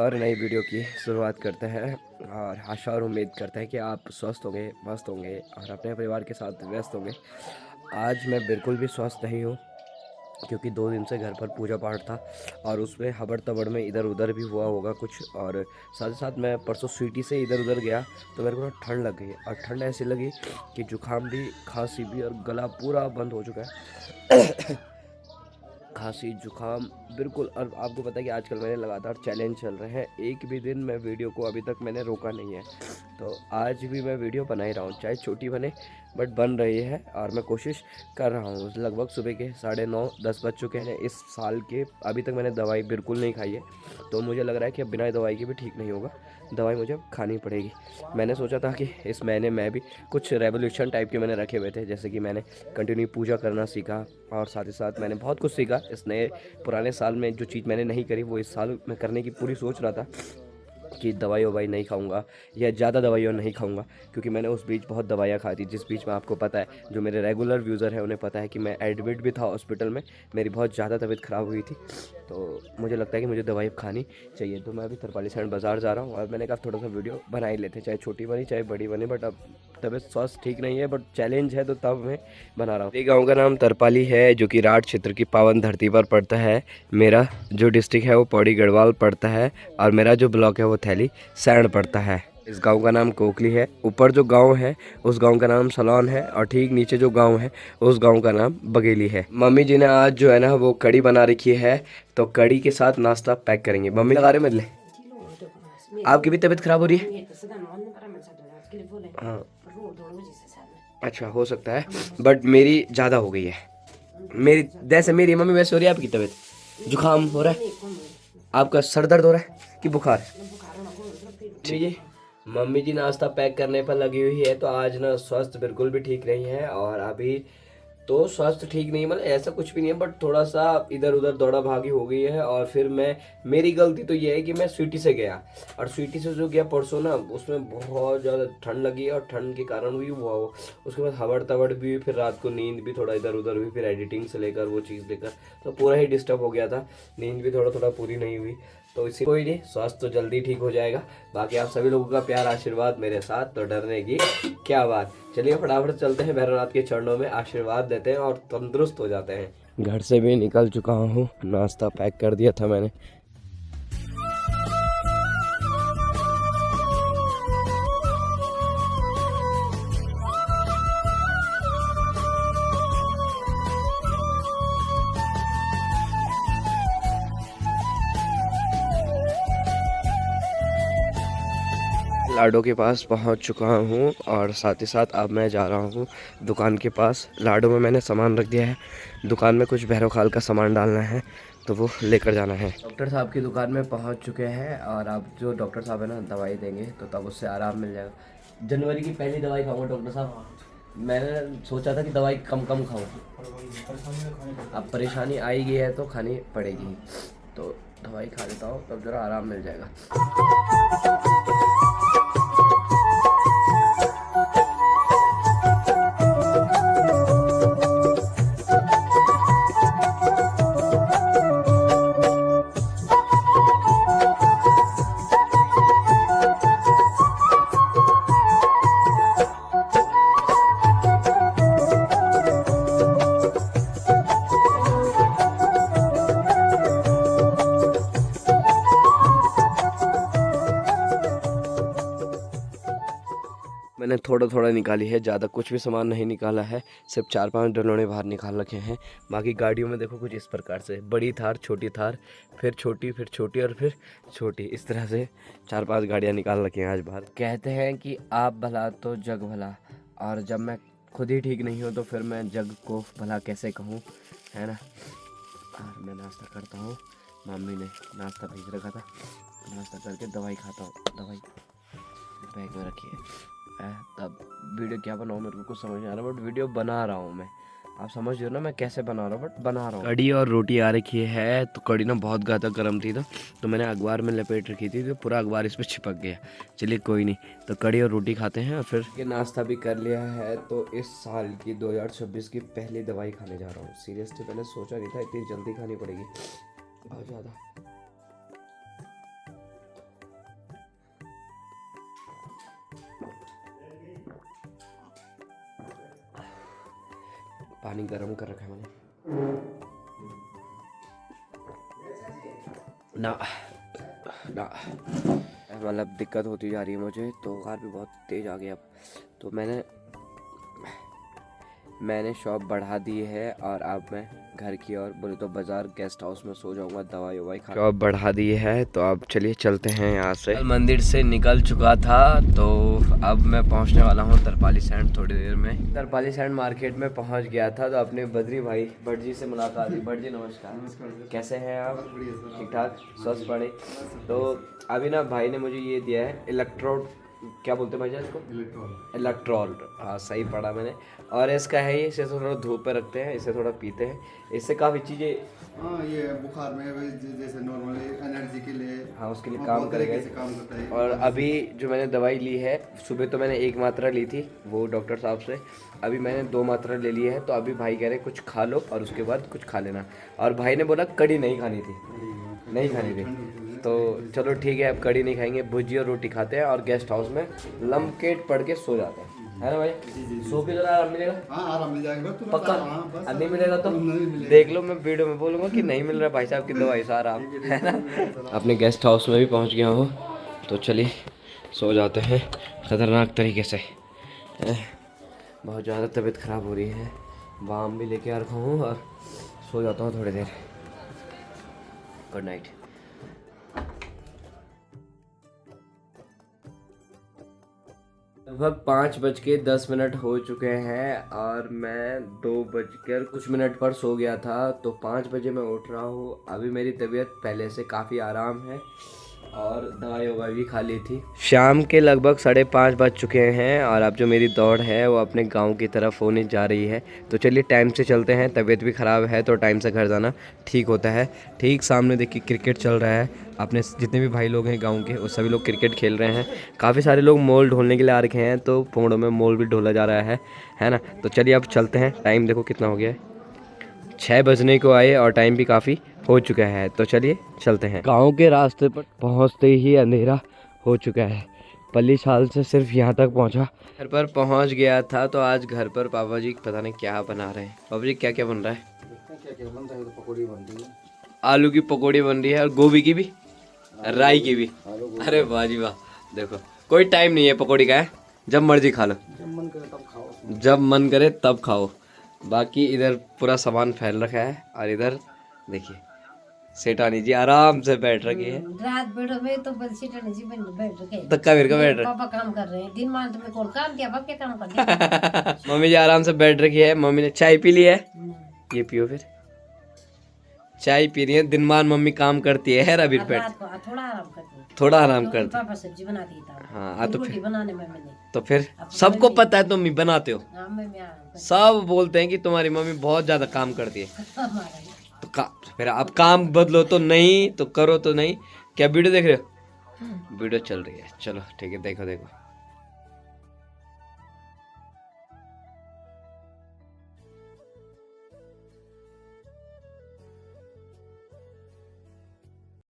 और नई वीडियो की शुरुआत करते हैं और आशा और उम्मीद करते हैं कि आप स्वस्थ होंगे, मस्त होंगे और अपने परिवार के साथ व्यस्त होंगे। आज मैं बिल्कुल भी स्वस्थ नहीं हूँ क्योंकि 2 दिन से घर पर पूजा पाठ था और उसमें हबड़-तबड़ में इधर-उधर भी हुआ होगा कुछ। और साथ ही साथ मैं परसों सिटी से इधर-उधर गया तो मेरे को ना ठंड लग गई और ठंड ऐसी लगी कि जुकाम भी, खांसी भी और गला पूरा बंद हो चुका है। खांसी, जुकाम बिल्कुल। और आपको पता है कि आजकल मेरे लगातार चैलेंज चल रहे हैं, एक भी दिन मैं वीडियो को अभी तक मैंने रोका नहीं है। तो आज भी मैं वीडियो बना ही रहा हूँ, चाहे छोटी बने बट बन रही है और मैं कोशिश कर रहा हूँ। लगभग सुबह के 9:30-10 बज चुके हैं इस साल के। अभी तक मैंने दवाई बिल्कुल नहीं खाई है, तो मुझे लग रहा है कि अब बिना दवाई के भी ठीक नहीं होगा, दवाई मुझे अब खानी पड़ेगी। मैंने सोचा था कि इस महीने मैं भी कुछ रेवोल्यूशन टाइप के मैंने रखे हुए थे, जैसे कि मैंने कंटिन्यू पूजा करना सीखा और साथ ही साथ मैंने बहुत कुछ सीखा। इस नए पुराने साल में जो चीज़ मैंने नहीं करी वो इस साल मैं करने की पूरी सोच रहा था कि दवाई नहीं खाऊंगा या ज़्यादा दवाइयाँ नहीं खाऊंगा, क्योंकि मैंने उस बीच बहुत दवाइयाँ खाई थी। जिस बीच में आपको पता है, जो मेरे रेगुलर व्यूज़र हैं उन्हें पता है कि मैं एडमिट भी था हॉस्पिटल में, मेरी बहुत ज़्यादा तबीयत ख़राब हुई थी। तो मुझे लगता है कि मुझे दवाई खानी चाहिए। तो मैं अभी तरपाली साइड बाज़ार जा रहा हूँ और मैंने कहा थोड़ा सा वीडियो बना ही लेते, चाहे छोटी बनी चाहे बड़ी बनी, बट अब तबीयत स्वास्थ्य ठीक नहीं है, बट चैलेंज है तो तब मैं बना रहा हूँ। मेरे गाँव का नाम तरपाली है, जो कि राठ क्षेत्र की पावन धरती पर पड़ता है। मेरा जो डिस्ट्रिक्ट है वो पौड़ी गढ़वाल पड़ता है और मेरा जो ब्लॉक है वो थैली सैंड पड़ता है। इस गांव का नाम कोकली है। ऊपर जो गांव है उस गांव का नाम सलौन है और ठीक नीचे जो गांव है उस गांव का नाम बगेली है। मम्मी जी ने आज जो है ना वो कड़ी बना रखी है, तो कड़ी के साथ नाश्ता पैक करेंगे। मम्मी लगा रहे मेरे लिए। आपकी भी तबीयत खराब हो रही है? हाँ, अच्छा हो सकता है, बट मेरी ज़्यादा हो गई है। मेरी जैसे मेरी मम्मी वैसे हो रही है आपकी तबीयत? जुकाम हो रहा है? आपका सर दर्द हो रहा है कि बुखार? ठीक है। मम्मी जी नाश्ता पैक करने पर लगी हुई है, तो आज ना स्वास्थ्य बिल्कुल भी ठीक नहीं है। और अभी तो स्वास्थ्य ठीक नहीं, मतलब ऐसा कुछ भी नहीं है, बट थोड़ा सा इधर उधर दौड़ा भागी हो गई है। और फिर मेरी गलती तो ये है कि मैं स्वीटी से गया, और स्वीटी से जो गया परसों ना, उसमें बहुत ज़्यादा ठंड लगी और ठंड के कारण भी हुआ वो। उसके बाद हवड़ तवड़ भी हुई, फिर रात को नींद भी थोड़ा इधर उधर हुई, फिर एडिटिंग से लेकर वो चीज़ लेकर तो पूरा ही डिस्टर्ब हो गया था। नींद भी थोड़ा थोड़ा पूरी नहीं हुई, तो इसी कोई नहीं, स्वास्थ्य तो जल्दी ठीक हो जाएगा। बाकी आप सभी लोगों का प्यार आशीर्वाद मेरे साथ, तो डरने की क्या बात। चलिए फटाफट चलते हैं, भैरवनाथ के चरणों में आशीर्वाद देते हैं और तंदुरुस्त हो जाते हैं। घर से भी निकल चुका हूँ, नाश्ता पैक कर दिया था मैंने। लाडो के पास पहुंच चुका हूं और साथ ही साथ अब मैं जा रहा हूं दुकान के पास। लाडो में मैंने सामान रख दिया है, दुकान में कुछ भैरव खाल का सामान डालना है तो वो लेकर जाना है। डॉक्टर साहब की दुकान में पहुंच चुके हैं और अब जो डॉक्टर साहब है ना दवाई देंगे, तो तब उससे आराम मिल जाएगा। जनवरी की पहली दवाई खाऊंगा डॉक्टर साहब। मैंने सोचा था कि दवाई कम कम खाऊं, अब परेशानी आई गई है तो खानी पड़ेगी, तो दवाई खा लेता हूँ तब ज़रा आराम मिल जाएगा। मैंने थोड़ा थोड़ा निकाली है, ज़्यादा कुछ भी सामान नहीं निकाला है, सिर्फ 4-5 डलोने बाहर निकाल रखे हैं। बाकी गाड़ियों में देखो कुछ इस प्रकार से, बड़ी थार, छोटी थार, फिर छोटी और फिर छोटी, इस तरह से 4-5 गाड़ियाँ निकाल रखी हैं आज बाहर। कहते हैं कि आप भला तो जग भला, और जब मैं खुद ही ठीक नहीं हूँ तो फिर मैं जग को भला कैसे कहूँ, है ना। और मैं नाश्ता करता हूँ, मम्मी ने नाश्ता भेज रखा था, नाश्ता करके दवाई खाता हूँ। दवाई बैग में रखी है। तब वीडियो क्या बनाऊँ मेरे को कुछ समझ नहीं आ रहा, बट वीडियो बना रहा हूँ मैं। आप समझ रहे हो ना मैं कैसे बना रहा हूँ, बट बना रहा हूँ। कड़ी और रोटी आ रखी है, तो कड़ी ना बहुत ज़्यादा गर्म थी, तो मैंने अखबार में लपेट रखी थी, तो पूरा अखबार इस पर चिपक गया। चलिए कोई नहीं, तो कड़ी और रोटी खाते हैं और फिर ये नाश्ता भी कर लिया है। तो इस साल की 2026 की पहली दवाई खाने जा रहा हूँ। सीरियसली मैंने सोचा नहीं था इतनी जल्दी खानी पड़ेगी, बहुत ज़्यादा। पानी गर्म कर रखा है मैंने ना ना, मतलब दिक्कत होती जा रही है मुझे, तो बुखार भी बहुत तेज़ आ गया अब। तो मैंने शॉप बढ़ा दी है और अब मैं घर की ओर बोले तो बाज़ार गेस्ट हाउस में सो जाऊंगा, दवाई ववाई खा। शॉप बढ़ा दी है तो अब चलिए चलते हैं यहाँ से। मंदिर से निकल चुका था तो अब मैं पहुँचने वाला हूँ तरपाली सैंड थोड़ी देर में। तरपाली सैंड मार्केट में पहुँच गया था तो अपने बद्री भाई भट्ट जी से मुलाकात हुई। भट्ट जी नमस्कार, कैसे हैं आप? ठीक ठाक, स्वस्थ पड़े। तो अभी ना भाई ने मुझे ये दिया है इलेक्ट्रोड, क्या बोलते हैं भाई इसको? इलेक्ट्रॉल। हाँ सही पढ़ा मैंने। और इसका है ये, इसे थोड़ा धूप पे रखते हैं, इसे थोड़ा पीते हैं, इससे काफ़ी चीज़ें। हाँ ये बुखार में जैसे नॉर्मली एनर्जी के लिए, हाँ उसके लिए काम करेगा। काम करता है। और अभी जो मैंने दवाई ली है, सुबह तो मैंने 1 मात्रा ली थी वो डॉक्टर साहब से, अभी मैंने 2 मात्रा ले ली है। तो अभी भाई कह रहे कुछ खा लो और उसके बाद कुछ खा लेना। और भाई ने बोला कड़ी नहीं खानी थी, नहीं खानी थी। तो चलो ठीक है, अब कड़ी नहीं खाएंगे, भुजी और रोटी खाते हैं और गेस्ट हाउस में लमकेट पड़ के सो जाते हैं, है ना भाई? सो के जरा आराम मिलेगा। हाँ आराम मिल जाएगा पक्का? अब नहीं मिलेगा तो देख लो, मैं वीडियो में बोलूँगा कि नहीं मिल रहा भाई साहब की दवाई से आराम, है ना? अपने गेस्ट हाउस में भी पहुँच गया हूँ, तो चलिए सो जाते हैं ख़तरनाक तरीके से। बहुत ज़्यादा तबीयत ख़राब हो रही है, बाम भी लेके आ रखा हूँ और सो जाता हूँ थोड़ी देर। Good night. लगभग 5:10 हो चुके हैं और मैं 2 कुछ मिनट पर सो गया था, तो 5 बजे मैं उठ रहा हूँ। अभी मेरी तबीयत पहले से काफ़ी आराम है और दवाई ववाई भी खा ली थी। शाम के लगभग 5:30 बज चुके हैं और अब जो मेरी दौड़ है वो अपने गांव की तरफ होने जा रही है। तो चलिए टाइम से चलते हैं, तबीयत भी ख़राब है तो टाइम से घर जाना ठीक होता है। ठीक सामने देखिए क्रिकेट चल रहा है, अपने जितने भी भाई लोग हैं गांव के वो सभी लोग क्रिकेट खेल रहे हैं। काफ़ी सारे लोग मोल ढोलने के लिए आ रखे हैं, तो पोंगड़ों में मोल भी ढोला जा रहा है ना? तो चलिए अब चलते हैं। टाइम देखो कितना हो गया है, 6 बजने को आए और टाइम भी काफ़ी हो चुका है, तो चलिए चलते हैं। गांव के रास्ते पर पहुंचते ही अंधेरा हो चुका है। पल्ली छाल से सिर्फ यहाँ तक पहुंचा, घर पर पहुंच गया था। तो आज घर पर पापा जी पता नहीं क्या बना रहे हैं। पापा जी क्या क्या बन रहा है? क्या बन रहा है? तो पकौड़ी बन रही है, आलू की पकौड़ी बन रही है और गोभी की भी, राई की भी। अरे वाह जी वाह, देखो कोई टाइम नहीं है पकौड़ी का, है जब मर्जी खा लो, जब मन करे तब खाओ, जब मन करे तब खाओ। बाकी इधर पूरा सामान फैल रखा है और इधर देखिए सेठानी जी आराम से बैठ रखी है। रात बैठो में तो बस सेठानी जी बैठ रखे तो कबीर का बैठ रहे, पापा काम कर रहे हैं, दिन मान तुम्हें कौन काम किया, बाप क्या काम कर दिया। मम्मी जी आराम से बैठ रखी है। मम्मी ने चाय पी ली है, ये पियो फिर। चाय पी रही है, दिन मान मम्मी काम करती है, अभी बैठ रात को थोड़ा आराम करती है, थोड़ा आराम करती। पापा सब्जी बनाती था। हाँ तो रोटी फिर, बनाने में मैंने, तो फिर सबको पता है तुम बनाते हो, हाँ मैं आराम करती सब बोलते हैं कि तुम्हारी मम्मी बहुत ज्यादा काम करती है। हूँ। हमारा ही। तो फिर आप काम बदलो तो नहीं, तो करो तो नहीं। क्या वीडियो देख रहे हो? वीडियो चल रही है, चलो ठीक है, देखो देखो।